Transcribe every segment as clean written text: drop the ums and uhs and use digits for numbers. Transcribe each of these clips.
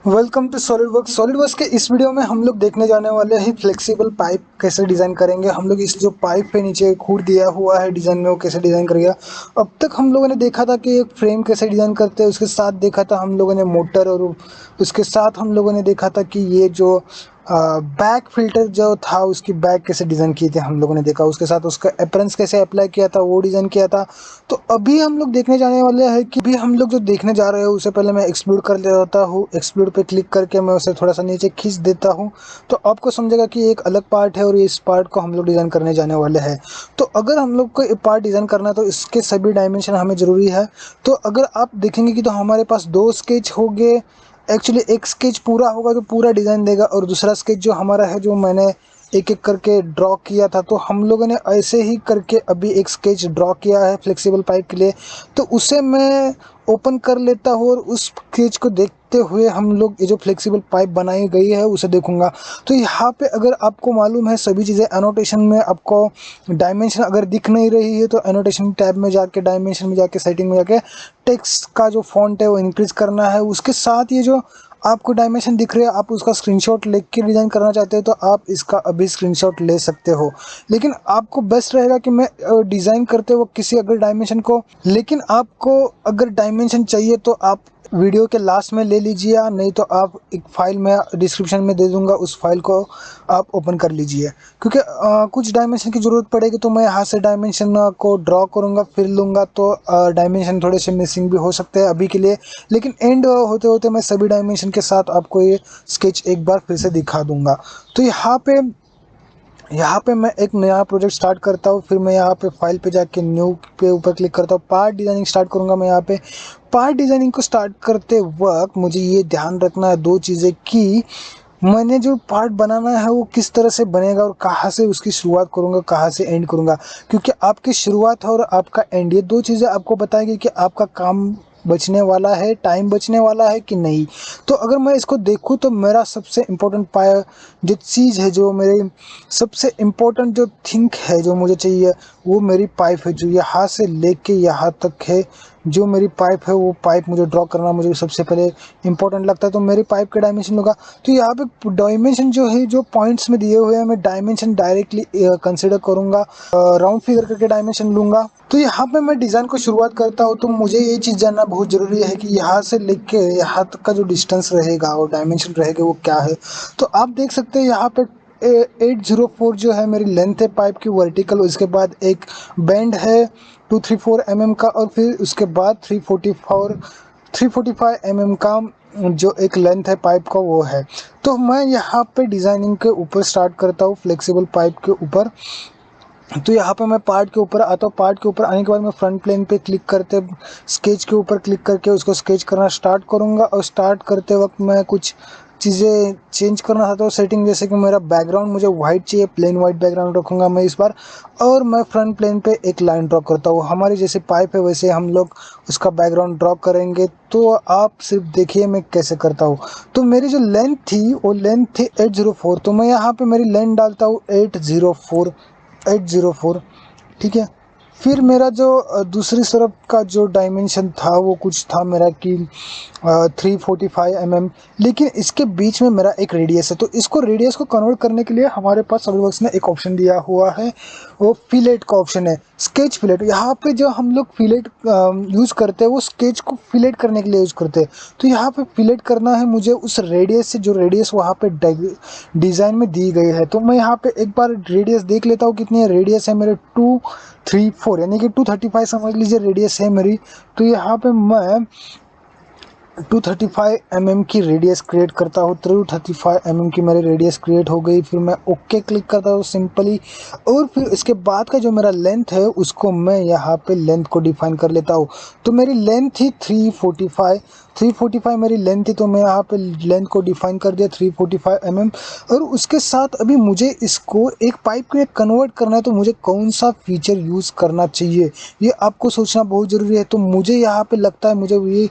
Welcome to SolidWorks. SolidWorks के इस video में हम लोग देखने जाने वाले हैं फ्लेक्सिबल पाइप कैसे डिज़ाइन करेंगे। हम लोग इस जो पाइप पे नीचे खूर दिया हुआ है डिज़ाइन में, वो कैसे डिज़ाइन करेगा। अब तक हम लोगों ने देखा था कि एक फ्रेम कैसे डिज़ाइन करते हैं, उसके साथ देखा था हम लोगों ने मोटर, और उसके साथ हम लोगों ने देखा था कि ये जो बैक फिल्टर जो था उसकी बैक कैसे डिज़ाइन किए थे हम लोगों ने देखा। उसके साथ उसका अपरेंस कैसे अप्लाई किया था वो डिज़ाइन किया था। तो अभी हम लोग देखने जाने वाले हैं कि भी हम लोग जो देखने जा रहे हैं उससे पहले मैं एक्सप्लोर कर लेता हूँ। एक्सप्लोर पे क्लिक करके मैं उसे थोड़ा सा नीचे खींच देता हूँ, तो आपको समझेगा कि एक अलग पार्ट है और इस पार्ट को हम लोग डिज़ाइन करने जाने वाले हैं। तो अगर हम लोग को एक पार्ट डिज़ाइन करना है तो इसके सभी डायमेंशन हमें ज़रूरी है। तो अगर आप देखेंगे कि तो हमारे पास दो स्केच हो गए। एक्चुअली एक स्केच पूरा होगा तो पूरा डिज़ाइन देगा, और दूसरा स्केच जो हमारा है जो मैंने एक एक करके ड्रॉ किया था, तो हम लोगों ने ऐसे ही करके अभी एक स्केच ड्रॉ किया है फ्लेक्सिबल पाइप के लिए। तो उसे मैं ओपन कर लेता हूँ और उस स्केच को देखते हुए हम लोग ये जो फ्लेक्सिबल पाइप बनाई गई है उसे देखूंगा। तो यहाँ पे अगर आपको मालूम है सभी चीज़ें एनोटेशन में आपको डायमेंशन अगर दिख नहीं रही है तो एनोटेशन टैब में जाके डायमेंशन में जाके सेटिंग में जाके टेक्स्ट का जो फॉन्ट है वो इंक्रीज करना है। उसके साथ ये जो आपको डायमेंशन दिख रहे हैं, आप उसका स्क्रीनशॉट लेके डिज़ाइन करना चाहते हो तो आप इसका अभी स्क्रीनशॉट ले सकते हो। लेकिन आपको बेस्ट रहेगा कि मैं डिज़ाइन करते वक्त किसी अगर डायमेंशन को, लेकिन आपको अगर डायमेंशन चाहिए तो आप वीडियो के लास्ट में ले लीजिए, नहीं तो आप एक फ़ाइल में डिस्क्रिप्शन में दे दूंगा, उस फाइल को आप ओपन कर लीजिए। क्योंकि कुछ डायमेंशन की ज़रूरत पड़ेगी तो मैं यहाँ से डायमेंशन को ड्रॉ करूँगा फिर लूँगा, तो डायमेंशन थोड़े से मिसिंग भी हो सकते हैं अभी के लिए। लेकिन एंड होते होते मैं सभी डायमेंशन के साथ आपको ये स्केच एक बार फिर से दिखा दूंगा। तो यहाँ पे मैं एक नया प्रोजेक्ट स्टार्ट करता हूँ। फिर मैं यहाँ पे फाइल पे जाके न्यू पे ऊपर क्लिक करता हूँ, पार्ट डिज़ाइनिंग स्टार्ट करूँगा। मैं यहाँ पे पार्ट डिज़ाइनिंग को स्टार्ट करते वक्त मुझे ये ध्यान रखना है दो चीज़ें कि मैंने जो पार्ट बनाना है वो किस तरह से बनेगा और कहाँ से उसकी शुरुआत करूँगा कहाँ से एंड करूँगा। क्योंकि आपकी शुरुआत और आपका एंड, ये दो चीज़ें आपको बताएंगी कि आपका काम बचने वाला है, टाइम बचने वाला है कि नहीं। तो अगर मैं इसको देखूँ तो मेरा सबसे इम्पोर्टेंट पाया जो चीज़ है, जो मेरे सबसे इम्पोर्टेंट जो थिंक है जो मुझे चाहिए, वो मेरी पाइप है जो यहाँ से लेके यहाँ तक है। जो मेरी पाइप है वो पाइप मुझे ड्रॉ करना मुझे सबसे पहले इंपॉर्टेंट लगता है। तो मेरी पाइप के डायमेंशन होगा, तो यहाँ पे डायमेंशन जो है जो पॉइंट्स में दिए हुए हैं मैं डायमेंशन डायरेक्टली कंसिडर करूँगा, राउंड फिगर करके डायमेंशन लूँगा। तो यहाँ पे मैं डिज़ाइन को शुरुआत करता हूँ तो मुझे ये चीज़ जानना बहुत ज़रूरी है कि यहाँ से लेके यहाँ तक का जो डिस्टेंस रहेगा और डायमेंशन रहेगा वो क्या है। तो आप देख सकते हैं यहाँ पे 804 जो है मेरी लेंथ है पाइप की वर्टिकल। उसके बाद एक बेंड है 234 का, और फिर उसके बाद 345 का जो एक लेंथ है पाइप का वो है। तो मैं यहाँ पे डिज़ाइनिंग के ऊपर स्टार्ट करता हूँ फ्लेक्सिबल पाइप के ऊपर। तो यहाँ पे मैं पार्ट के ऊपर आता हूँ। पार्ट के ऊपर आने के बाद मैं फ्रंट प्लेन पे क्लिक करते स्केच के ऊपर क्लिक करके उसको स्केच करना स्टार्ट करूँगा। और स्टार्ट करते वक्त मैं कुछ चीज़ें चेंज करना चाहता हूँ सेटिंग, जैसे कि मेरा बैकग्राउंड मुझे वाइट चाहिए, प्लेन वाइट बैकग्राउंड रखूँगा मैं इस बार। और मैं फ्रंट प्लेन पे एक लाइन ड्रॉ करता हूँ, हमारी जैसे पाइप है वैसे हम लोग उसका बैकग्राउंड ड्रॉ करेंगे। तो आप सिर्फ देखिए मैं कैसे करता हूँ। तो मेरी जो लेंथ थी वो लेंथ थी 804, तो मैं यहाँ पे मेरी लेंथ डालता हूँ 804। ठीक है। फिर मेरा जो दूसरी तरफ का जो डायमेंशन था वो कुछ था मेरा कि 345 लेकिन इसके बीच में मेरा एक रेडियस है। तो इसको रेडियस को कन्वर्ट करने के लिए हमारे पास सॉलिडवर्क्स ने एक ऑप्शन दिया हुआ है, वो फिलेट का ऑप्शन है, स्केच फिलेट। यहाँ पे जो हम लोग फिलेट यूज़ करते हैं वो स्केच को फिलेट करने के लिए यूज़ करते हैं। तो यहाँ पे फिलेट करना है मुझे उस रेडियस से जो रेडियस वहाँ पे डिज़ाइन में दी गई है। तो मैं यहाँ पे एक बार रेडियस देख लेता हूँ कितनी रेडियस है मेरे 234, यानी कि 235 समझ लीजिए रेडियस है मेरी। तो यहाँ पे मैं 235 की रेडियस क्रिएट करता हूँ। 235 की मेरी रेडियस क्रिएट हो गई। फिर मैं ओके क्लिक करता हूँ सिंपली, और फिर इसके बाद का जो मेरा लेंथ है उसको मैं यहाँ पे लेंथ को डिफाइन कर लेता हूँ। तो मेरी लेंथ थी 345 मेरी लेंथ थी, तो मैं यहाँ पे लेंथ को डिफाइन कर दिया 345 और उसके साथ अभी मुझे इसको एक पाइप के कन्वर्ट करना है। तो मुझे कौन सा फीचर यूज़ करना चाहिए ये आपको सोचना बहुत ज़रूरी है। तो मुझे यहाँ पे लगता है मुझे ये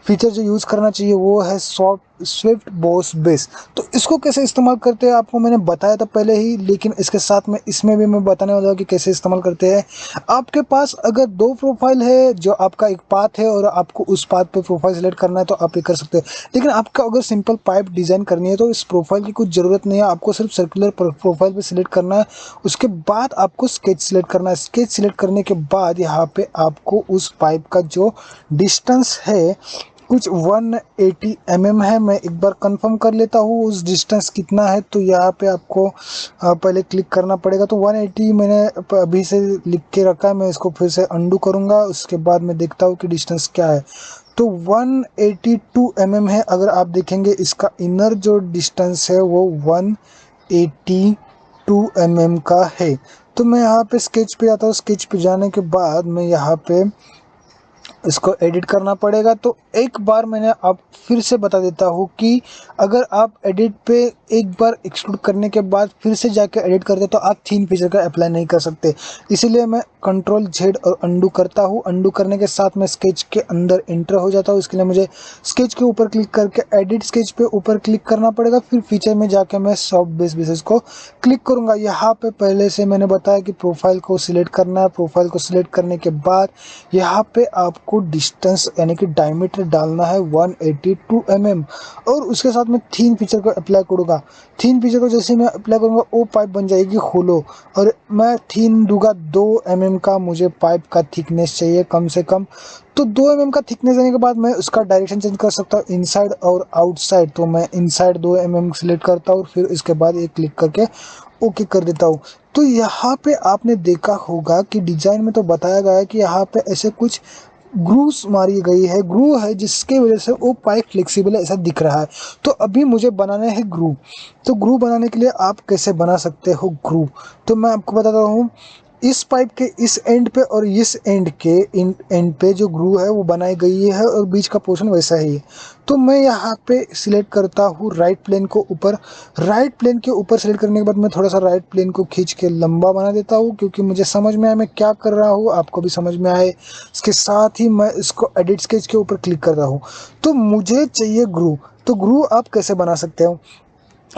फीचर जो यूज़ करना चाहिए वो है सॉफ्ट स्विफ्ट बॉस बेस। तो इसको कैसे इस्तेमाल करते हैं आपको मैंने बताया था पहले ही, लेकिन इसके साथ में इसमें भी मैं बताने वाला हूँ कि कैसे इस्तेमाल करते हैं। आपके पास अगर 2 प्रोफाइल है, जो आपका एक पाथ है और आपको उस पाथ पे प्रोफाइल सेलेक्ट करना है तो आप ये कर सकते हैं। लेकिन आपका अगर सिंपल पाइप डिज़ाइन करनी है तो इस प्रोफाइल की कुछ ज़रूरत नहीं है, आपको सिर्फ सर्कुलर प्रोफाइल पे सिलेक्ट करना है। उसके बाद आपको स्केच सिलेक्ट करना है। स्केच सिलेक्ट करने के बाद यहाँ पे आपको उस पाइप का जो डिस्टेंस है कुछ 180 है। मैं एक बार कंफर्म कर लेता हूँ उस डिस्टेंस कितना है। तो यहाँ पे आपको पहले क्लिक करना पड़ेगा। तो 180 मैंने अभी से लिख के रखा है, मैं इसको फिर से अंडू करूँगा, उसके बाद मैं देखता हूँ कि डिस्टेंस क्या है। तो 182 है। अगर आप देखेंगे इसका इनर जो डिस्टेंस है वो 182 का है। तो मैं यहाँ पे स्केच पे जाता हूँ। स्केच पे जाने के बाद मैं यहाँ पे इसको एडिट करना पड़ेगा। तो एक बार मैंने आप फिर से बता देता हूँ कि अगर आप एडिट पे एक बार एक्सट्रूड करने के बाद फिर से जाके एडिट करते तो आप थीन फीचर का अप्लाई नहीं कर सकते। इसीलिए मैं कंट्रोल जेड और अंडू करता हूँ। अंडू करने के साथ मैं स्केच के अंदर एंटर हो जाता हूँ। इसके लिए मुझे स्केच के ऊपर क्लिक करके एडिट स्केच पे ऊपर क्लिक करना पड़ेगा। फिर फीचर में जाके मैं सॉफ्ट बेस बेसिस को क्लिक करूँगा। यहाँ पे पहले से मैंने बताया कि प्रोफाइल को सिलेक्ट करना है। प्रोफाइल को सिलेक्ट करने के बाद यहाँ पे आपको डिस्टेंस यानी कि डायमीटर डालना है 182 और उसके साथ में थीन फीचर को अप्लाई करूँगा। थीन फीचर को जैसे मैं अप्लाई करूँगा वो पाइप बन जाएगी होलो, और मैं थीन दूंगा 2 का। मुझे पाइप का थिकनेस चाहिए कम से कम। तो 2 का थिकनेस देने के बाद मैं उसका डायरेक्शन चेंज कर सकता हूँ, इनसाइड और आउटसाइड। तो मैं इनसाइड 2 सिलेक्ट करता हूँ, फिर इसके बाद एक क्लिक करके ओके कर देता हूँ। तो यहाँ पे आपने देखा होगा कि डिजाइन में तो बताया गया है कि यहाँ पे ऐसे कुछ ग्रूव्स मारी गई है, ग्रूव है जिसके वजह से वो पाइप फ्लेक्सिबल है ऐसा दिख रहा है। तो अभी मुझे बनाने हैं ग्रूव। तो ग्रूव बनाने के लिए आप कैसे बना सकते हो ग्रूव, तो मैं आपको बताता हूँ। इस पाइप के इस एंड पे और इस एंड के इन एंड पे जो ग्रूव है वो बनाई गई है और बीच का पोर्शन वैसा ही है। तो मैं यहाँ पे सिलेक्ट करता हूँ राइट प्लेन को ऊपर। राइट प्लेन के ऊपर सिलेक्ट करने के बाद मैं थोड़ा सा राइट प्लेन को खींच के लंबा बना देता हूँ, क्योंकि मुझे समझ में आए मैं क्या कर रहा हूँ, आपको भी समझ में आए। इसके साथ ही मैं इसको एडिट स्केच के ऊपर क्लिक करता हूँ। तो मुझे चाहिए ग्रूव। तो ग्रूव आप कैसे बना सकते हो,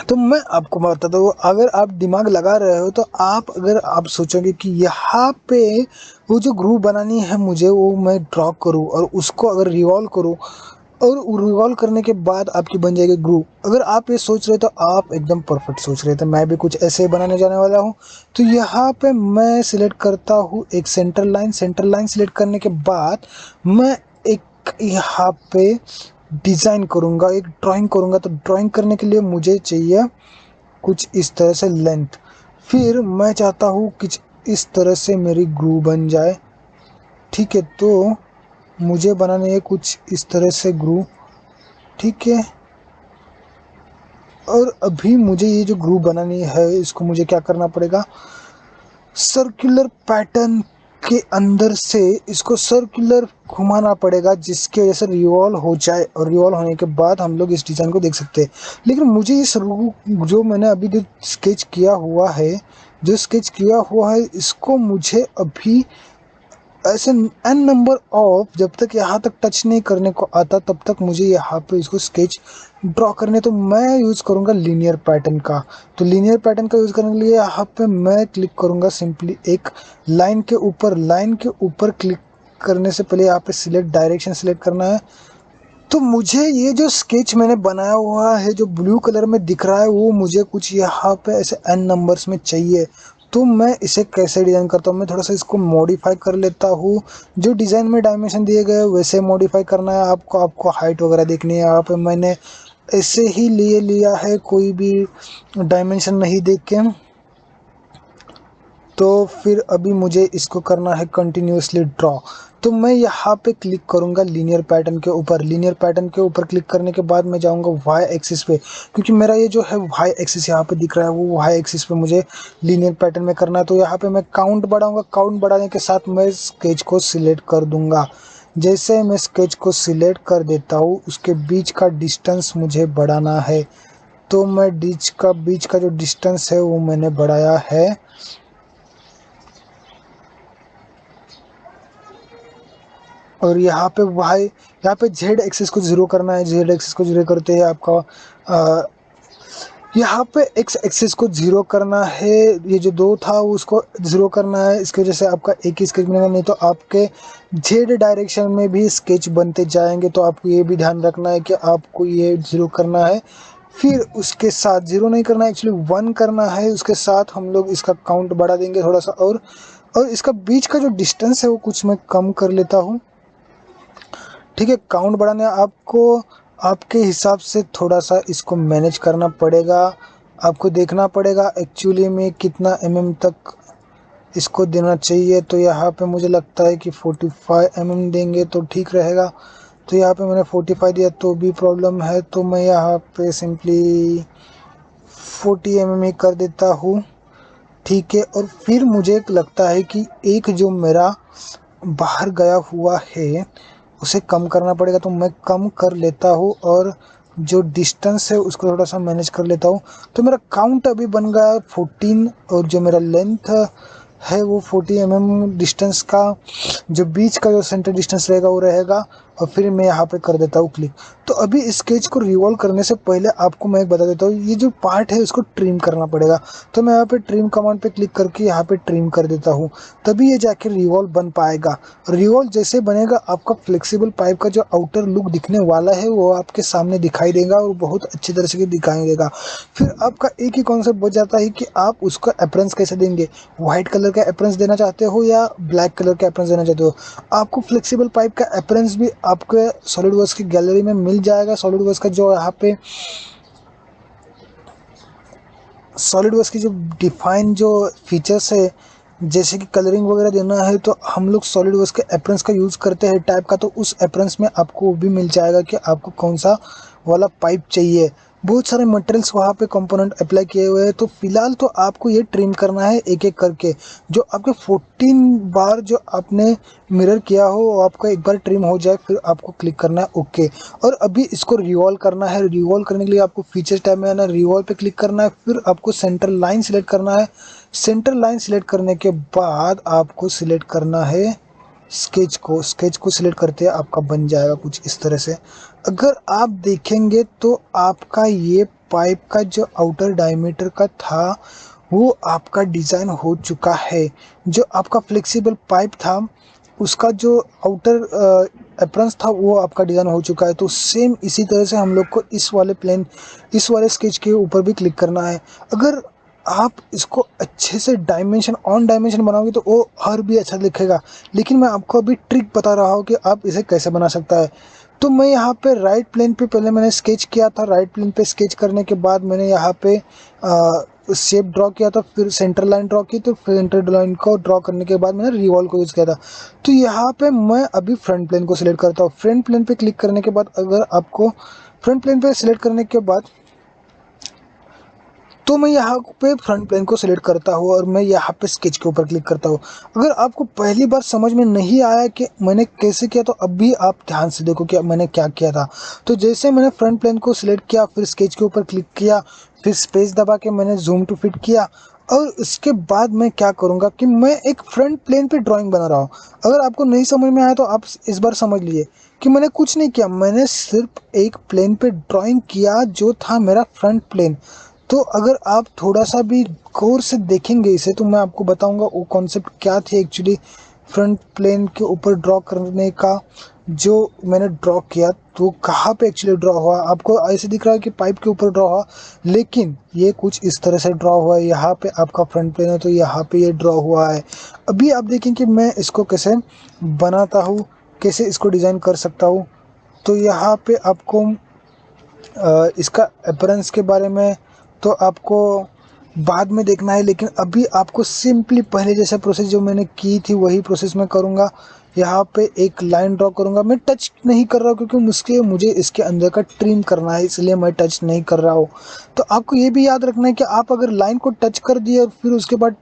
तो मैं आपको बताता हूँ। अगर आप दिमाग लगा रहे हो तो अगर आप सोचोगे कि यहाँ पे वो जो ग्रूव बनानी है मुझे, वो मैं ड्रॉ करूँ और उसको अगर रिवॉल्व करूँ, और रिवॉल्व करने के बाद आपकी बन जाएगी ग्रूव। अगर आप ये सोच रहे तो आप एकदम परफेक्ट सोच रहे थे। मैं भी कुछ ऐसे ही बनाने जाने वाला हूँ। तो यहाँ पे मैं सिलेक्ट करता हूँ एक centre line. Centre line select करने के बाद मैं एक यहाँ पे डिज़ाइन करूँगा, एक ड्राइंग करूँगा। तो ड्राइंग करने के लिए मुझे चाहिए कुछ इस तरह से लेंथ। फिर मैं चाहता हूँ कुछ इस तरह से मेरी ग्रूव बन जाए। ठीक है, तो मुझे बनाने है कुछ इस तरह से ग्रूव। ठीक है, और अभी मुझे ये जो ग्रूव बनानी है इसको मुझे क्या करना पड़ेगा, सर्कुलर पैटर्न के अंदर से इसको सर्कुलर घुमाना पड़ेगा, जिसके वजह से रिवॉल्व हो जाए। और रिवॉल्व होने के बाद हम लोग इस डिज़ाइन को देख सकते हैं। लेकिन मुझे इस जो मैंने अभी जो स्केच किया हुआ है, इसको मुझे अभी ऐसे एन नंबर ऑफ जब तक यहाँ तक टच नहीं करने को आता तब तक मुझे यहाँ पे इसको स्केच ड्रॉ करने। तो मैं यूज़ करूँगा लीनियर पैटर्न का। तो लीनियर पैटर्न का यूज़ करने के लिए यहाँ पे मैं क्लिक करूँगा सिंपली एक लाइन के ऊपर। लाइन के ऊपर क्लिक करने से पहले यहाँ पे सिलेक्ट डायरेक्शन सिलेक्ट करना है। तो मुझे ये जो स्केच मैंने बनाया हुआ है जो ब्लू कलर में दिख रहा है, वो मुझे कुछ यहाँ पे ऐसे एन नंबर्स में चाहिए। तो मैं इसे कैसे डिज़ाइन करता हूँ, मैं थोड़ा सा इसको मॉडिफाई कर लेता हूँ। जो डिज़ाइन में डायमेंशन दिए गए वैसे मॉडिफाई करना है आपको हाइट वगैरह देखनी है। यहाँ पे मैंने ऐसे ही लिया है, कोई भी डायमेंशन नहीं देख के। तो फिर अभी मुझे इसको करना है कंटिन्यूसली ड्रॉ। तो मैं यहाँ पे क्लिक करूँगा लीनियर पैटर्न के ऊपर। लीनियर पैटर्न के ऊपर क्लिक करने के बाद मैं जाऊँगा वाई एक्सिस पे, क्योंकि मेरा ये जो है वाई एक्सिस यहाँ पे दिख रहा है, वो वाई एक्सिस पे मुझे लीनियर पैटर्न में करना है। तो यहाँ पे मैं काउंट बढ़ाऊँगा। काउंट बढ़ाने के साथ मैं स्केच को सिलेक्ट कर दूँगा। जैसे मैं स्केच को सिलेक्ट कर देता हूँ, उसके बीच का डिस्टेंस मुझे बढ़ाना है। तो मैं बीच का जो डिस्टेंस है वो मैंने बढ़ाया है। और यहाँ पे वाई, यहाँ पे जेड एक्सिस को ज़ीरो करना है। जेड एक्सिस को ज़ीरो करते हैं आपका यहाँ पे एक्स एक्सिस को ज़ीरो करना है। ये जो दो था उसको ज़ीरो करना है। इसकी वजह से आपका एक ही स्केच बनेगा, नहीं तो आपके जेड डायरेक्शन में भी स्केच बनते जाएंगे। तो आपको ये भी ध्यान रखना है कि आपको ये ज़ीरो करना है। फिर उसके साथ ज़ीरो नहीं करना है, एक्चुअली 1 करना है। उसके साथ हम लोग इसका काउंट बढ़ा देंगे थोड़ा सा, और इसका बीच का जो डिस्टेंस है वो कुछ मैं कम कर लेता हूँ। ठीक है, काउंट बढ़ाने आपको आपके हिसाब से थोड़ा सा इसको मैनेज करना पड़ेगा। आपको देखना पड़ेगा एक्चुअली में कितना तक इसको देना चाहिए। तो यहाँ पे मुझे लगता है कि 45 देंगे तो ठीक रहेगा। तो यहाँ पे मैंने 45 दिया तो भी प्रॉब्लम है, तो मैं यहाँ पे सिंपली 40 ही कर देता हूँ। ठीक है, और फिर मुझे लगता है कि एक जो मेरा बाहर गया हुआ है उसे कम करना पड़ेगा, तो मैं कम कर लेता हूँ और जो डिस्टेंस है उसको थोड़ा सा मैनेज कर लेता हूँ। तो मेरा काउंट अभी बन गया 14, और जो मेरा लेंथ है वो 40 डिस्टेंस का, जो बीच का जो सेंटर डिस्टेंस रहेगा वो रहेगा। और फिर मैं यहाँ पे कर देता हूँ क्लिक। तो अभी स्केच को रिवॉल्व करने से पहले आपको मैं एक बता देता हूँ, ये जो पार्ट है उसको ट्रिम करना पड़ेगा। तो मैं यहाँ पे ट्रिम कमांड पे क्लिक करके यहाँ पे ट्रिम कर देता हूँ, तभी ये जाके रिवॉल्व बन पाएगा। रिवॉल्व जैसे बनेगा आपका फ्लेक्सिबल पाइप का जो आउटर लुक दिखने वाला है वो आपके सामने दिखाई देगा, और बहुत अच्छी तरह से दिखाई देगा। फिर आपका एक ही कॉन्सेप्ट बच जाता है कि आप उसका अपरेंस कैसे देंगे। व्हाइट कलर का अपरेंस देना चाहते हो या ब्लैक कलर का अपरेंस देना चाहते हो। आपको फ्लेक्सिबल पाइप का अपरेंस भी आपके सॉलिडवर्क्स की गैलरी में मिल जाएगा। सॉलिडवर्क्स का जो यहाँ पे सॉलिडवर्क्स की जो डिफाइन जो फीचर्स है, जैसे कि कलरिंग वगैरह देना है, तो हम लोग सॉलिडवर्क्स के अपरेंस का यूज़ करते हैं टाइप का। तो उस अपरेंस में आपको वो भी मिल जाएगा कि आपको कौन सा वाला पाइप चाहिए। बहुत सारे मटेरियल्स वहाँ पे कंपोनेंट अप्लाई किए हुए हैं। तो फिलहाल तो आपको ये ट्रिम करना है एक एक करके। जो आपके 14 बार जो आपने मिरर किया हो वो आपका एक बार ट्रिम हो जाए, फिर आपको क्लिक करना है ओके। और अभी इसको रिवॉल्व करना है। रिवॉल्व करने के लिए आपको फीचर्स टैब में आना है, रिवॉल्व पे क्लिक करना है, फिर आपको सेंटर लाइन सिलेक्ट करना है। सेंटर लाइन सिलेक्ट करने के बाद आपको सिलेक्ट करना है स्केच को। स्केच को सिलेक्ट करते हैं आपका बन जाएगा कुछ इस तरह से। अगर आप देखेंगे तो आपका ये पाइप का जो आउटर डायमीटर का था वो आपका डिज़ाइन हो चुका है। जो आपका फ्लेक्सिबल पाइप था उसका जो आउटर अपरेंस था वो आपका डिज़ाइन हो चुका है। तो सेम इसी तरह से हम लोग को इस वाले स्केच के ऊपर भी क्लिक करना है। अगर आप इसको अच्छे से ऑन डायमेंशन बनाओगे तो वो और भी अच्छा दिखेगा। लेकिन मैं आपको अभी ट्रिक बता रहा हूँ कि आप इसे कैसे बना सकता है। तो मैं यहाँ पे राइट प्लेन पे पहले मैंने स्केच किया था। राइट प्लेन पे स्केच करने के बाद मैंने यहाँ पे शेप ड्रॉ किया था, फिर सेंटर लाइन ड्रॉ की। तो सेंटर लाइन को ड्रॉ करने के बाद मैंने रिवॉल्व को यूज़ किया था। तो यहाँ पे मैं अभी फ्रंट प्लेन को सिलेक्ट करता हूँ। फ्रंट प्लेन पे क्लिक करने के बाद अगर आपको फ्रंट प्लेन पे सिलेक्ट करने के बाद तो मैं यहाँ पे फ्रंट प्लेन को सिलेक्ट करता हूँ और मैं यहाँ पे स्केच के ऊपर क्लिक करता हूँ। अगर आपको पहली बार समझ में नहीं आया कि मैंने कैसे किया तो अभी आप ध्यान से देखो कि मैंने क्या किया था। तो जैसे मैंने फ्रंट प्लेन को सिलेक्ट किया, फिर स्केच के ऊपर क्लिक किया, फिर स्पेस दबा के मैंने जूम टू फिट किया, और उसके बाद मैं क्या करूँगा कि मैं एक फ्रंट प्लेन पे ड्राइंग बना रहा हूँ। अगर आपको नहीं समझ में आया तो आप इस बार समझ लीजिए कि मैंने कुछ नहीं किया, मैंने सिर्फ एक प्लेन पे ड्राइंग किया जो था मेरा फ्रंट प्लेन। तो अगर आप थोड़ा सा भी गौर से देखेंगे इसे तो मैं आपको बताऊंगा वो कॉन्सेप्ट क्या थी एक्चुअली फ्रंट प्लेन के ऊपर ड्रॉ करने का। जो मैंने ड्रॉ किया तो कहाँ पे एक्चुअली ड्रॉ हुआ, आपको ऐसे दिख रहा है कि पाइप के ऊपर ड्रॉ हुआ, लेकिन ये कुछ इस तरह से ड्रॉ हुआ है। यहाँ पे आपका फ्रंट प्लेन है तो यहाँ पे ये ड्रॉ हुआ है। अभी आप देखें कि मैं इसको कैसे बनाता हूँ, कैसे इसको डिज़ाइन कर सकता हूँ। तो यहाँ पे आपको इसका अपीयरेंस के बारे में तो आपको बाद में देखना है, लेकिन अभी आपको सिंपली पहले जैसा प्रोसेस जो मैंने की थी वही प्रोसेस मैं करूँगा। यहाँ पे एक लाइन ड्रॉ करूँगा। मैं टच नहीं कर रहा हूँ क्योंकि मुझे इसके अंदर का ट्रिम करना है, इसलिए मैं टच नहीं कर रहा हूँ। तो आपको ये भी याद रखना है कि आप अगर लाइन को टच कर दिए और फिर उसके बाद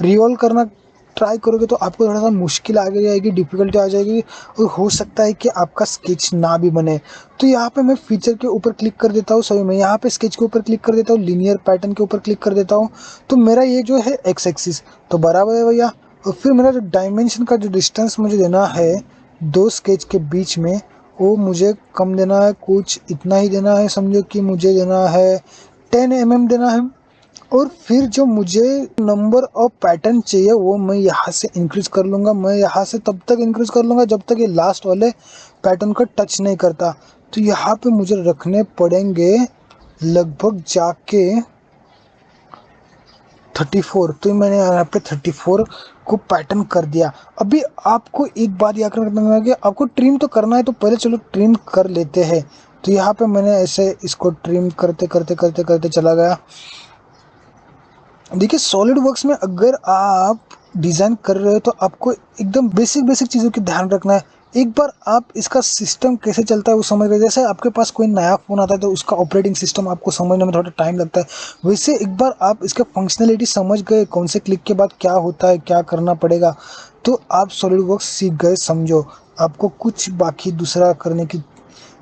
रिवॉल्व करना ट्राई करोगे तो आपको थोड़ा सा मुश्किल आ जाएगी, डिफ़िकल्टी आ जाएगी, और हो सकता है कि आपका स्केच ना भी बने। तो यहाँ पे मैं फीचर के ऊपर क्लिक कर देता हूँ। सॉरी, मैं यहाँ पे स्केच के ऊपर क्लिक कर देता हूँ, लीनियर पैटर्न के ऊपर क्लिक कर देता हूँ। तो मेरा ये जो है एक्स एक्सिस तो बराबर है भैया। और फिर मेरा जो डायमेंशन का जो डिस्टेंस मुझे देना है दो स्केच के बीच में वो मुझे कम देना है, कुछ इतना ही देना है, समझो कि मुझे देना है 10 mm देना है। और फिर जो मुझे नंबर ऑफ पैटर्न चाहिए वो मैं यहाँ से इंक्रीज कर लूँगा। मैं यहाँ से तब तक इंक्रीज कर लूँगा जब तक ये लास्ट वाले पैटर्न को टच नहीं करता। तो यहाँ पे मुझे रखने पड़ेंगे लगभग जाके 34। तो मैंने यहाँ पे 34 को पैटर्न कर दिया। अभी आपको एक बात याद रखना है कि आपको ट्रिम तो करना है, तो पहले चलो ट्रिम कर लेते हैं। तो यहाँ पे मैंने ऐसे इसको ट्रिम करते करते करते करते चला गया। देखिए सॉलिड वर्क्स में अगर आप डिज़ाइन कर रहे हो तो आपको एकदम बेसिक चीज़ों की ध्यान रखना है। एक बार आप इसका सिस्टम कैसे चलता है वो समझ गए। जैसे आपके पास कोई नया फ़ोन आता है तो उसका ऑपरेटिंग सिस्टम आपको समझने में थोड़ा टाइम लगता है, वैसे एक बार आप इसका फंक्शनलिटी समझ गए, कौन से क्लिक के बाद क्या होता है, क्या करना पड़ेगा, तो आप सॉलिड वर्क्स सीख गए समझो। आपको कुछ बाकी दूसरा करने की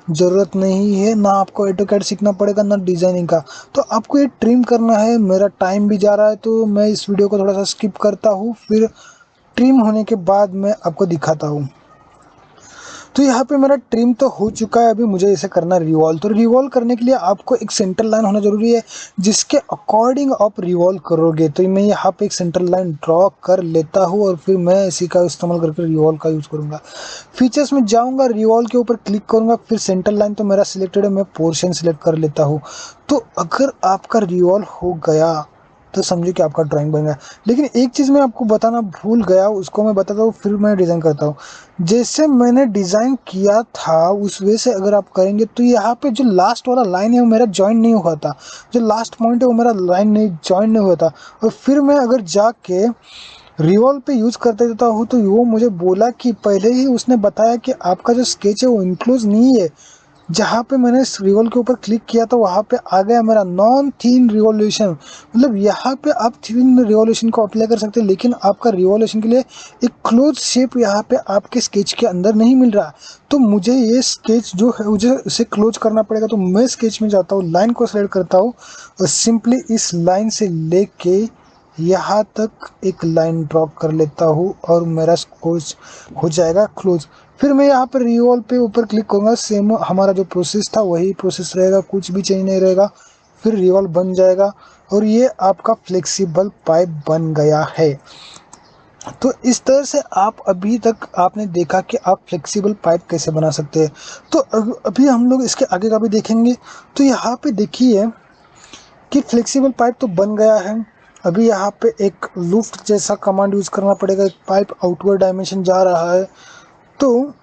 ज़रूरत नहीं है, ना आपको ऑटोकैड सीखना पड़ेगा ना डिज़ाइनिंग का। तो आपको ये ट्रिम करना है। मेरा टाइम भी जा रहा है तो मैं इस वीडियो को थोड़ा सा स्किप करता हूँ, फिर ट्रिम होने के बाद मैं आपको दिखाता हूँ। तो यहाँ पे मेरा ट्रिम तो हो चुका है। अभी मुझे इसे करना है रिवॉल्व। तो रिवॉल्व करने के लिए आपको एक सेंटर लाइन होना ज़रूरी है जिसके अकॉर्डिंग आप रिवॉल्व करोगे। तो मैं यहाँ पे एक सेंटर लाइन ड्रॉ कर लेता हूँ और फिर मैं इसी का इस्तेमाल करके रिवॉल्व का यूज़ करूँगा। फीचर्स में जाऊँगा, रिवॉल्व के ऊपर क्लिक करूँगा, फिर सेंटर लाइन तो मेरा सिलेक्टेड है, मैं पोर्शन सिलेक्ट कर लेता हूँ। तो अगर आपका रिवॉल्व हो गया तो समझो कि आपका ड्राइंग बन गया। लेकिन एक चीज़ मैं आपको बताना भूल गया, उसको मैं बताता हूँ फिर मैं डिज़ाइन करता हूँ। जैसे मैंने डिज़ाइन किया था उस वे से अगर आप करेंगे तो यहाँ पे जो लास्ट वाला लाइन है वो मेरा जॉइन नहीं हुआ था। जो लास्ट पॉइंट है वो मेरा लाइन नहीं जॉइन नहीं हुआ था। और फिर मैं अगर जाके रिवॉल्व पे यूज़ करते देता हूँ तो वो मुझे बोला कि पहले ही उसने बताया कि आपका जो स्केच है वो इंक्लूज नहीं है। जहाँ पे मैंने इस रिवॉल्व के ऊपर क्लिक किया तो वहाँ पे आ गया मेरा नॉन थीन रिवॉल्यूशन। मतलब यहाँ पे आप थीन रिवॉल्यूशन को अप्लाई कर सकते हैं, लेकिन आपका रिवॉल्यूशन के लिए एक क्लोज शेप यहाँ पे आपके स्केच के अंदर नहीं मिल रहा। तो मुझे ये स्केच जो है मुझे इसे क्लोज करना पड़ेगा। तो मैं स्केच में जाता हूँ, लाइन को सेलेक्ट करता हूँ और सिंपली इस लाइन से लेके यहाँ तक एक लाइन ड्रॉ कर लेता हूँ और मेरा स्केच हो जाएगा क्लोज। फिर मैं यहाँ पर रिवॉल्व पे ऊपर क्लिक करूँगा, सेम हमारा जो प्रोसेस था वही प्रोसेस रहेगा, कुछ भी चेंज नहीं रहेगा। फिर रिवॉल्व बन जाएगा और ये आपका फ्लेक्सिबल पाइप बन गया है। तो इस तरह से आप अभी तक आपने देखा कि आप फ्लेक्सिबल पाइप कैसे बना सकते हैं। तो अभी हम लोग इसके आगे का भी देखेंगे। तो यहाँ पे देखिए कि फ्लेक्सिबल पाइप तो बन गया है। अभी यहाँ पे एक लूफ्ट जैसा कमांड यूज़ करना पड़ेगा। एक पाइप आउटवर्ड डायमेंशन जा रहा है तो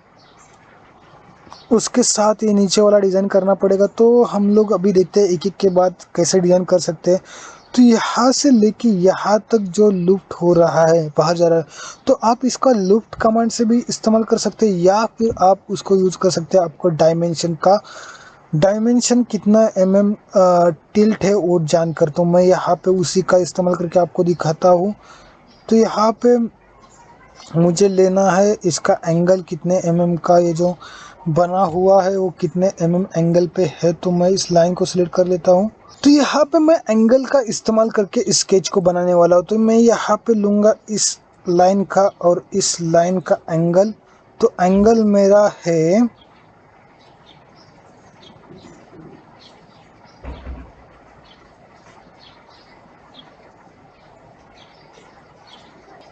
उसके साथ ये नीचे वाला डिज़ाइन करना पड़ेगा। तो हम लोग अभी देखते हैं एक एक के बाद कैसे डिज़ाइन कर सकते हैं। तो यहाँ से लेके यहाँ तक जो लूफ्ट हो रहा है बाहर जा रहा है, तो आप इसका लूफ्ट कमांड से भी इस्तेमाल कर सकते हैं या फिर आप उसको यूज़ कर सकते हैं। आपको डायमेंशन कितना टिल्ट है वो जानकर। तो मैं यहाँ पे उसी का इस्तेमाल करके आपको दिखाता हूँ। तो यहाँ पे मुझे लेना है इसका एंगल कितने का, ये जो बना हुआ है वो कितने एंगल पे है। तो मैं इस लाइन को सिलेक्ट कर लेता हूँ। तो यहाँ पे मैं एंगल का इस्तेमाल करके स्केच को बनाने वाला हूँ। तो मैं यहाँ पे लूँगा इस लाइन का और इस लाइन का एंगल। तो एंगल मेरा है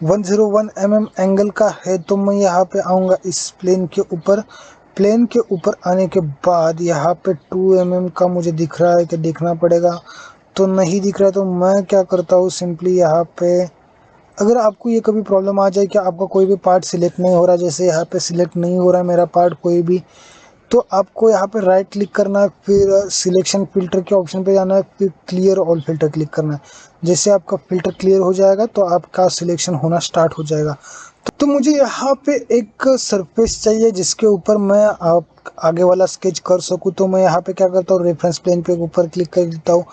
101 एंगल का है। तो मैं यहाँ पे आऊँगा इस प्लेन के ऊपर। प्लेन के ऊपर आने के बाद यहाँ पे 2 का मुझे दिख रहा है कि देखना पड़ेगा। तो नहीं दिख रहा है तो मैं क्या करता हूँ, सिंपली यहाँ पे अगर आपको ये कभी प्रॉब्लम आ जाए कि आपका कोई भी पार्ट सिलेक्ट नहीं हो रहा, जैसे यहाँ पे सिलेक्ट नहीं हो रहा है मेरा पार्ट कोई भी, तो आपको यहाँ पे राइट क्लिक करना है, फिर सिलेक्शन फ़िल्टर के ऑप्शन पे जाना है, फिर क्लियर ऑल फ़िल्टर क्लिक करना है। जैसे आपका फ़िल्टर क्लियर हो जाएगा तो आपका सिलेक्शन होना स्टार्ट हो जाएगा। तो मुझे यहाँ पे एक सरफेस चाहिए जिसके ऊपर मैं आप आगे वाला स्केच कर सकूँ। तो मैं यहाँ पे क्या करता हूँ, रेफरेंस प्लेन पे ऊपर क्लिक कर देता हूँ।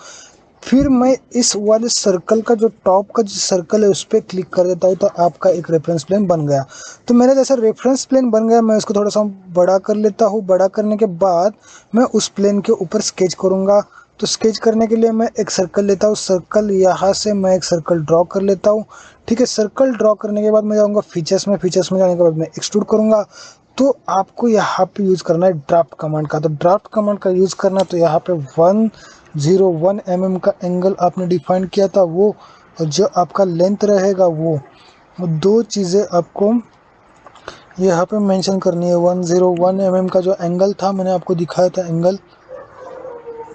फिर मैं इस वाले सर्कल का जो टॉप का जो सर्कल है उस पर क्लिक कर देता हूँ। तो आपका एक रेफरेंस प्लेन बन गया। तो मेरा जैसा रेफरेंस प्लेन बन गया, मैं उसको थोड़ा सा बड़ा कर लेता हूँ। बड़ा करने के बाद मैं उस प्लेन के ऊपर स्केच करूँगा। तो स्केच करने के लिए मैं एक सर्कल लेता हूँ। सर्कल यहाँ से मैं एक सर्कल ड्रॉ कर लेता हूँ। ठीक है, सर्कल ड्रॉ करने के बाद मैं जाऊँगा फीचर्स में। फीचर्स में जाने के बाद मैं एक्सट्रूड करूँगा। तो आपको यहाँ पे यूज़ करना है ड्राफ्ट कमांड का। तो ड्राफ्ट कमांड का यूज़ करना, तो यहाँ पे 101 mm का एंगल आपने डिफाइन किया था वो, और जो आपका लेंथ रहेगा वो दो चीज़ें आपको यहाँ पे मेंशन करनी है। 101 mm का जो एंगल था, मैंने आपको दिखाया था एंगल,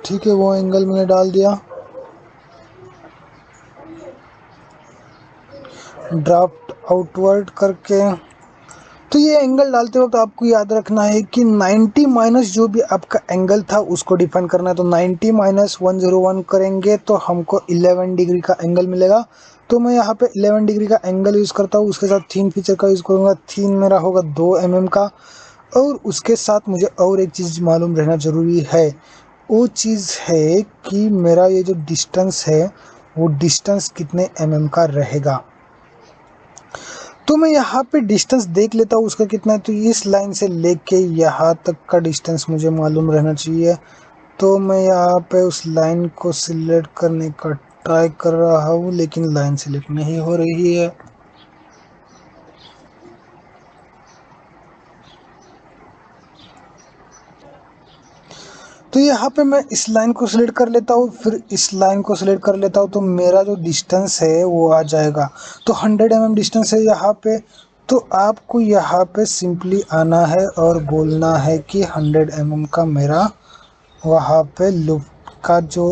ठीक है, वो एंगल मैंने डाल दिया। ड्राफ्ट आउटवर्ड करके, तो ये एंगल डालते वक्त आपको याद रखना है कि 90 माइनस जो भी आपका एंगल था उसको डिफाइन करना है। तो 90 माइनस 101 करेंगे तो हमको 11 डिग्री का एंगल मिलेगा। तो मैं यहाँ पे 11 डिग्री का एंगल यूज़ करता हूँ, उसके साथ थीन फीचर का यूज़ करूँगा। थीन मेरा होगा 2 mm का, और उसके साथ मुझे और एक चीज़ मालूम रहना ज़रूरी है, वो चीज़ है कि मेरा ये जो डिस्टेंस है वो डिस्टेंस कितने mm का रहेगा। तो मैं यहाँ पे डिस्टेंस देख लेता हूँ उसका कितना है। तो इस लाइन से लेके यहाँ तक का डिस्टेंस मुझे मालूम रहना चाहिए। तो मैं यहाँ पे उस लाइन को सिलेक्ट करने का ट्राई कर रहा हूँ, लेकिन लाइन सिलेक्ट नहीं हो रही है। तो यहाँ पे मैं इस लाइन को सिलेक्ट कर लेता हूँ, फिर इस लाइन को सिलेक्ट कर लेता हूँ, तो मेरा जो डिस्टेंस है वो आ जाएगा। तो 100 mm डिस्टेंस है यहाँ पे। तो आपको यहाँ पे सिंपली आना है और बोलना है कि 100 mm का मेरा वहाँ पे लूप का जो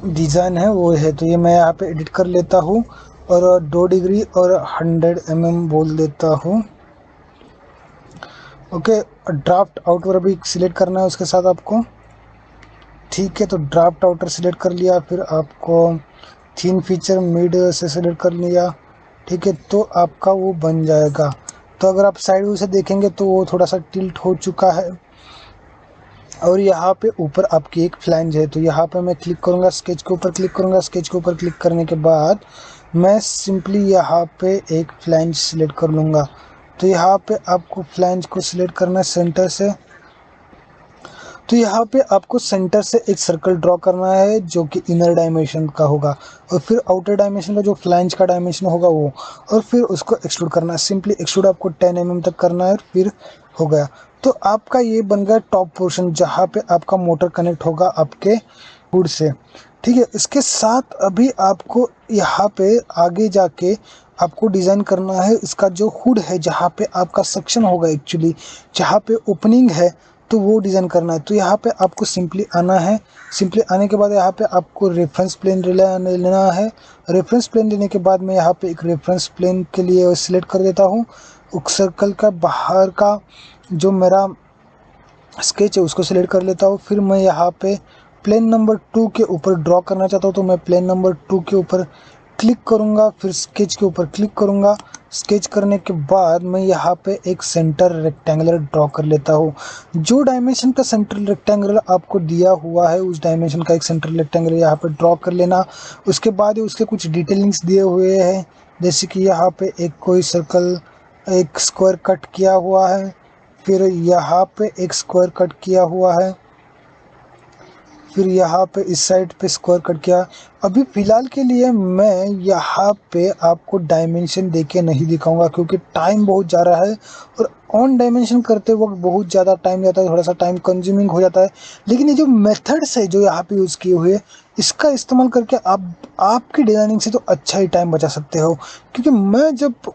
डिज़ाइन है वो है। तो ये मैं यहाँ पे एडिट कर लेता हूँ और 2 डिग्री और 100 mm बोल देता हूँ। ओके, ड्राफ्ट आउटर भी सिलेक्ट करना है उसके साथ आपको, ठीक है। तो ड्राफ्ट आउटर सिलेक्ट कर लिया, फिर आपको थीन फीचर मिड से सिलेक्ट कर लिया, ठीक है। तो आपका वो बन जाएगा। तो अगर आप साइड व्यू से देखेंगे तो वो थोड़ा सा टिल्ट हो चुका है, और यहाँ पे ऊपर आपकी एक फ्लैंज है। तो यहाँ पे मैं क्लिक करूँगा, स्केच के ऊपर क्लिक करूँगा। स्केच के ऊपर क्लिक करने के बाद मैं सिंपली यहाँ पे एक फ्लैंज सिलेक्ट कर लूँगा। तो यहाँ पे आपको फ्लैंज को सिलेक्ट करना है सेंटर से। तो यहाँ पे आपको सेंटर से एक सर्कल ड्रॉ करना है जो कि इनर डायमेंशन का होगा, और फिर आउटर डायमेंशन का जो फ्लैंज का डायमेंशन होगा वो, और फिर उसको एक्सट्रूड करना है। सिंपली एक्सट्रूड आपको 10 mm तक करना है, फिर हो गया। तो आपका ये बन गया टॉप पोर्शन, जहाँ पे आपका मोटर कनेक्ट होगा आपके हुड से, ठीक है। इसके साथ अभी आपको यहाँ पे आगे जाके आपको डिज़ाइन करना है इसका जो हुड है, जहाँ पे आपका सेक्शन होगा एक्चुअली, जहाँ पे ओपनिंग है, तो वो डिज़ाइन करना है। तो यहाँ पे आपको सिंपली आना है। सिंपली आने के बाद यहाँ पे आपको रेफरेंस प्लेन लेना है। रेफरेंस प्लेन लेने के बाद मैं यहाँ पे एक रेफरेंस प्लेन के लिए सिलेक्ट कर देता हूँ। उस सर्कल का बाहर का जो मेरा स्केच है उसको सिलेक्ट कर लेता हूँ। फिर मैं यहाँ पे प्लेन नंबर 2 के ऊपर ड्रॉ करना चाहता हूँ, तो मैं प्लेन नंबर 2 के ऊपर क्लिक करूँगा, फिर स्केच के ऊपर क्लिक करूँगा। स्केच करने के बाद मैं यहाँ पे एक सेंटर रेक्टेंगुलर ड्रॉ कर लेता हूँ। जो डायमेंशन का सेंटर रेक्टेंगुलर आपको दिया हुआ है उस डायमेंशन का एक सेंटर रेक्टेंगुलर यहाँ पे ड्रॉ कर लेना। उसके बाद उसके कुछ डिटेलिंग्स दिए हुए हैं, जैसे कि यहाँ पे एक कोई सर्कल, एक स्क्वायर कट किया हुआ है, फिर यहाँ पे एक स्क्वायर कट किया हुआ है, फिर यहाँ पे इस साइड पे स्क्वायर कट किया। अभी फ़िलहाल के लिए मैं यहाँ पे आपको डायमेंशन देके नहीं दिखाऊंगा, क्योंकि टाइम बहुत जा रहा है और ऑन डायमेंशन करते वक्त बहुत ज़्यादा टाइम जाता है, थोड़ा सा टाइम कंज्यूमिंग हो जाता है। लेकिन ये जो मेथड्स है जो यहाँ पे यूज़ किए हुए, इसका इस्तेमाल करके आप आपकी डिज़ाइनिंग से तो अच्छा ही टाइम बचा सकते हो। क्योंकि मैं जब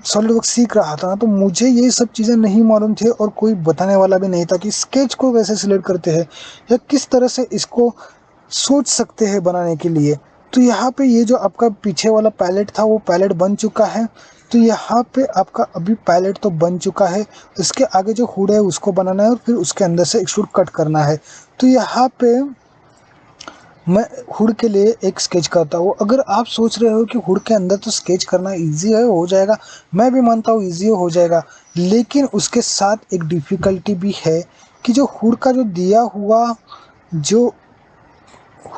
सॉलिडवर्क्स सीख रहा था ना, तो मुझे ये सब चीज़ें नहीं मालूम थे, और कोई बताने वाला भी नहीं था कि स्केच को कैसे सिलेक्ट करते हैं या किस तरह से इसको सोच सकते हैं बनाने के लिए। तो यहाँ पे ये जो आपका पीछे वाला पैलेट था वो पैलेट बन चुका है। तो यहाँ पे आपका अभी पैलेट तो बन चुका है, इसके आगे जो हुड है उसको बनाना है और फिर उसके अंदर से एक्सट्रूड कट करना है। तो यहाँ पे मैं हुड के लिए एक स्केच करता हूँ। अगर आप सोच रहे हो कि हुड के अंदर तो स्केच करना इजी है, हो जाएगा, मैं भी मानता हूँ इजी हो जाएगा, लेकिन उसके साथ एक डिफ़िकल्टी भी है कि जो हुड का जो दिया हुआ जो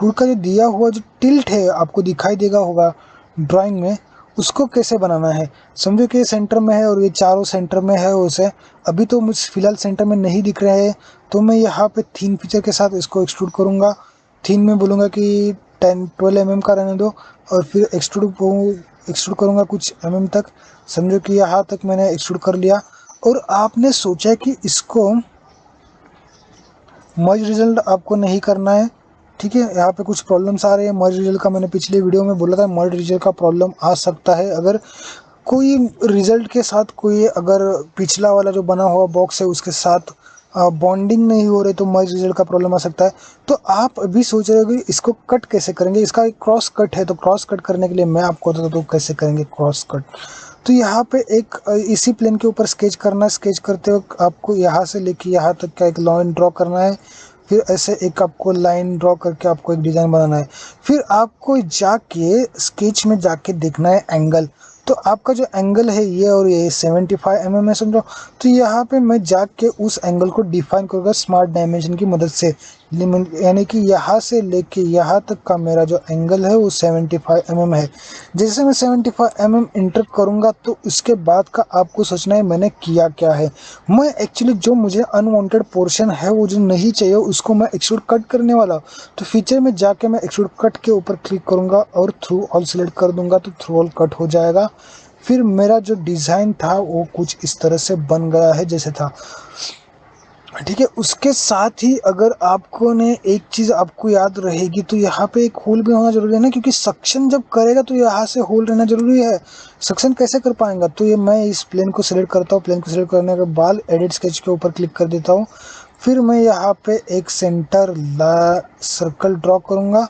जो टिल्ट है आपको दिखाई देगा होगा ड्राइंग में, उसको कैसे बनाना है। समझो कि ये सेंटर में है और ये चारों सेंटर में है, उसे अभी तो मुझ फिलहाल सेंटर में नहीं दिख रहे हैं। तो मैं यहाँ पे थीन फीचर के साथ इसको एक्सट्रूड करूँगा। थीन में बोलूँगा कि 10-12 mm का रहने दो, और फिर एक्सट्रूड करूँगा कुछ mm तक। समझो कि यहाँ तक मैंने एक्सट्रूड कर लिया। और आपने सोचा कि इसको मर्ज रिजल्ट आपको नहीं करना है, ठीक है। यहाँ पे कुछ प्रॉब्लम्स आ रहे हैं मर्ज रिजल्ट का। मैंने पिछले वीडियो में बोला था मर्ज रिजल्ट का प्रॉब्लम आ सकता है अगर कोई रिजल्ट के साथ कोई अगर पिछला वाला जो बना हुआ बॉक्स है उसके साथ बॉन्डिंग नहीं हो रही तो मर्ज रिजल्ट का प्रॉब्लम आ सकता है। तो आप अभी सोच रहे हो कि इसको कट कैसे करेंगे। इसका एक क्रॉस कट है, तो क्रॉस कट करने के लिए मैं आपको बताता हूँ कैसे करेंगे क्रॉस कट। तो यहाँ पे एक इसी प्लेन के ऊपर स्केच करना है। स्केच करते वक्त आपको यहाँ से लेके यहाँ तक का एक लाइन ड्रॉ करना है। फिर ऐसे एक आपको लाइन ड्रॉ करके आपको एक डिज़ाइन बनाना है। फिर आपको जाके स्केच में जाके देखना है एंगल। तो आपका जो एंगल है ये और ये 75 mm है समझो। तो यहाँ पे मैं जाके उस एंगल को डिफाइन करूँगा स्मार्ट डायमेंशन की मदद से। यानी कि यहाँ से लेके यहाँ तक का मेरा जो एंगल है वो 75 mm है। जैसे मैं 75 mm इंटर करूँगा तो उसके बाद का आपको सोचना है मैंने किया क्या है। मैं एक्चुअली जो मुझे अनवांटेड पोर्शन है वो जो नहीं चाहिए उसको मैं एक्सट्रूड कट करने वाला हूँ। तो फीचर में जाके मैं एक्सट्रूड कट के ऊपर क्लिक करूँगा और थ्रू ऑल सेलेक्ट कर दूँगा तो थ्रू ऑल कट हो जाएगा। फिर मेरा जो डिज़ाइन था वो कुछ इस तरह से बन गया है जैसे था, ठीक है। उसके साथ ही अगर आपको ने एक चीज़ आपको याद रहेगी तो यहाँ पे एक होल भी होना जरूरी है ना, क्योंकि सक्शन जब करेगा तो यहाँ से होल रहना जरूरी है। सक्शन कैसे कर पाएंगा, तो ये मैं इस प्लेन को सिलेक्ट करता हूँ। प्लेन को सिलेक्ट करने के बाद एडिट स्केच के ऊपर क्लिक कर देता हूँ। फिर मैं यहाँ पे एक सेंटर सर्कल ड्रॉ करूँगा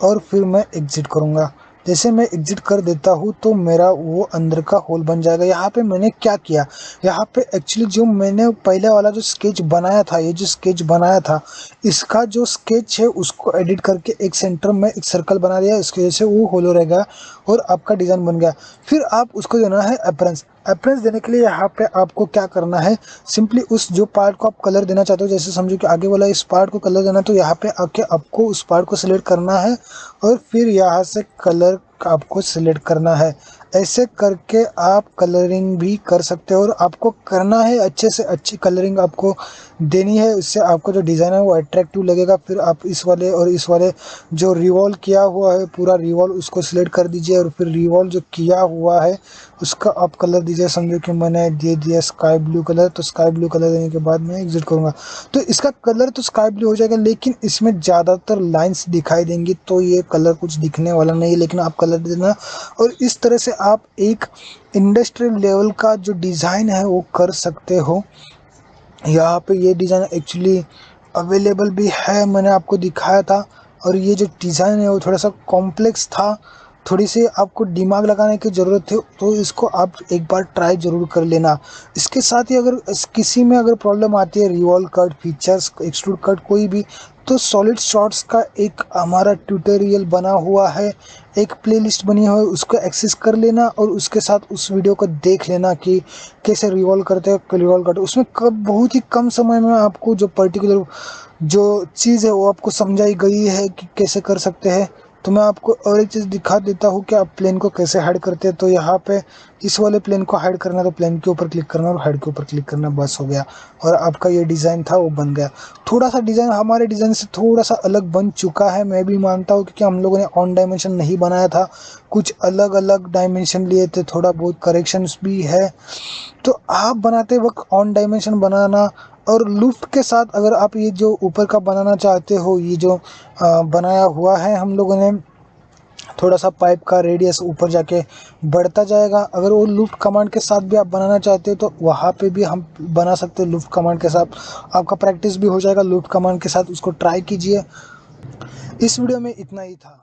और फिर मैं एग्जिट करूँगा। जैसे मैं एग्जिट कर देता हूँ तो मेरा वो अंदर का होल बन जाएगा। यहाँ पे मैंने क्या किया, यहाँ पे एक्चुअली जो मैंने पहले वाला जो स्केच बनाया था, ये जो स्केच बनाया था इसका जो स्केच है उसको एडिट करके एक सेंटर में एक सर्कल बना दिया। इसकी वजह से वो होलो रह गया और आपका डिज़ाइन बन गया। फिर आप उसको देना है अपरेंस। अपरेंस देने के लिए यहाँ पे आपको क्या करना है, सिंपली उस जो पार्ट को आप कलर देना चाहते हो, जैसे समझो कि आगे वाला इस पार्ट को कलर देना, तो यहाँ पे आके आपको उस पार्ट को सिलेक्ट करना है और फिर यहाँ से कलर आपको सिलेक्ट करना है। ऐसे करके आप कलरिंग भी कर सकते हो और आपको करना है अच्छे से अच्छी कलरिंग आपको देनी है। इससे आपका जो डिज़ाइन है वो अट्रैक्टिव लगेगा। फिर आप इस वाले और इस वाले जो रिवॉल्व किया हुआ है पूरा रिवॉल्व उसको सिलेक्ट कर दीजिए और फिर रिवॉल्व जो किया हुआ है उसका आप कलर दीजिए। समझो कि मैंने दे दिया स्काई ब्लू कलर, तो स्काई ब्लू कलर देने के बाद मैं एग्जिट करूँगा तो इसका कलर तो स्काई ब्लू हो जाएगा, लेकिन इसमें ज़्यादातर लाइंस दिखाई देंगी तो ये कलर कुछ दिखने वाला नहीं है। लेकिन आप कलर देना और इस तरह से आप एक इंडस्ट्रियल लेवल का जो डिज़ाइन है वो कर सकते हो। यहाँ पे ये डिज़ाइन एक्चुअली अवेलेबल भी है, मैंने आपको दिखाया था। और ये जो डिज़ाइन है वो थोड़ा सा कॉम्प्लेक्स था, थोड़ी सी आपको दिमाग लगाने की ज़रूरत है, तो इसको आप एक बार ट्राई ज़रूर कर लेना। इसके साथ ही अगर किसी में अगर प्रॉब्लम आती है revolve cut, features, extrude cut कोई भी, तो सॉलिड शॉट्स का एक हमारा ट्यूटोरियल बना हुआ है, एक प्लेलिस्ट बनी हुई है, उसको एक्सेस कर लेना और उसके साथ उस वीडियो को देख लेना कि कैसे रिवॉल्व करते हैं, रिवॉल्व कट। उसमें बहुत ही कम समय में आपको जो पर्टिकुलर जो चीज़ है वो आपको समझाई गई है कि कैसे कर सकते हैं। तो मैं आपको और एक चीज़ दिखा देता हूँ कि आप प्लेन को कैसे हाइड करते हैं। तो यहाँ पे इस वाले प्लेन को हाइड करना तो प्लेन के ऊपर क्लिक करना और हाइड के ऊपर क्लिक करना, बस हो गया और आपका ये डिज़ाइन था वो बन गया। थोड़ा सा डिज़ाइन हमारे डिज़ाइन से थोड़ा सा अलग बन चुका है, मैं भी मानता हूँ, क्योंकि हम लोगों ने ऑन डायमेंशन नहीं बनाया था, कुछ अलग अलग डायमेंशन लिए थे, थोड़ा बहुत करेक्शंस भी है। तो आप बनाते वक्त ऑन डायमेंशन बनाना और लुफ्ट के साथ अगर आप ये जो ऊपर का बनाना चाहते हो, ये जो बनाया हुआ है हम लोगों ने, थोड़ा सा पाइप का रेडियस ऊपर जाके बढ़ता जाएगा। अगर वो लुफ्ट कमांड के साथ भी आप बनाना चाहते हो तो वहाँ पे भी हम बना सकते हैं लुफ्ट कमांड के साथ। आपका प्रैक्टिस भी हो जाएगा लुफ्ट कमांड के साथ, उसको ट्राई कीजिए। इस वीडियो में इतना ही था।